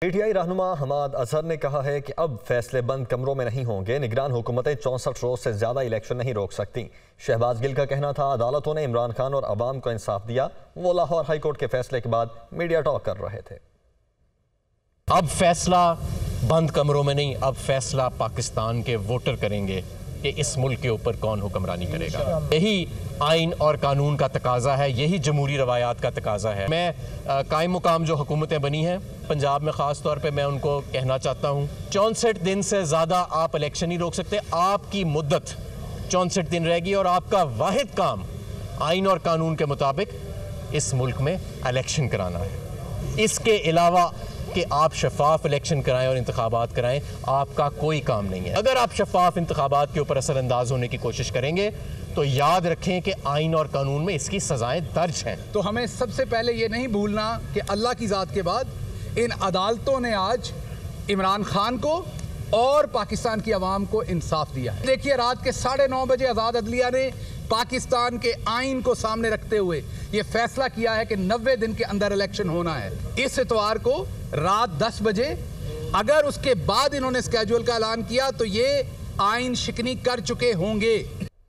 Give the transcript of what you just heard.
PTI रहनुमा हमाद अजहर ने कहा है कि अब फैसले बंद कमरों में नहीं होंगे। निगरान हुकूमतें 64 रोज से ज्यादा इलेक्शन नहीं रोक सकती। शहबाज गिल का कहना था अदालतों ने इमरान खान और अवाम को इंसाफ दिया। वो लाहौर हाई कोर्ट के फैसले के बाद मीडिया टॉक कर रहे थे। अब फैसला बंद कमरों में नहीं, अब फैसला पाकिस्तान के वोटर करेंगे कि इस मुल्क के ऊपर कौन हुक्मरानी करेगा। यही आइन और कानून का तकाजा है, यही जमहूरी रवायात का तकाजा है। मैं कायम मुकाम जो हुकूमतें बनी हैं पंजाब में ख़ास तौर पे मैं उनको कहना चाहता हूँ 64 दिन से ज़्यादा आप इलेक्शन नहीं रोक सकते। आपकी मुद्दत 64 दिन रहेगी और आपका वाहिद काम आइन और कानून के मुताबिक इस मुल्क में इलेक्शन कराना है। इसके अलावा कि आप शफाफ इलेक्शन कराएं और इंतखाबात कराएं, आपका कोई काम नहीं है। अगर आप शफाफ इंतखाबात के ऊपर असरअंदाज होने की कोशिश करेंगे तो याद रखें कि आइन और कानून में इसकी सजाएं दर्ज हैं। तो हमें सबसे पहले ये नहीं भूलना कि अल्लाह की ज़ात के बाद इन अदालतों ने आज इमरान खान को और पाकिस्तान की आवाम को इंसाफ दिया है। देखिए, रात के 9:30 बजे आज़ाद अदलिया ने पाकिस्तान के आइन को सामने रखते हुए ये फैसला किया है कि 90 दिन के अंदर इलेक्शन होना है। इस इतवार को रात 10 बजे अगर उसके बाद इन्होंने स्केड्यूल का ऐलान किया तो ये आइन शिकनी कर चुके होंगे।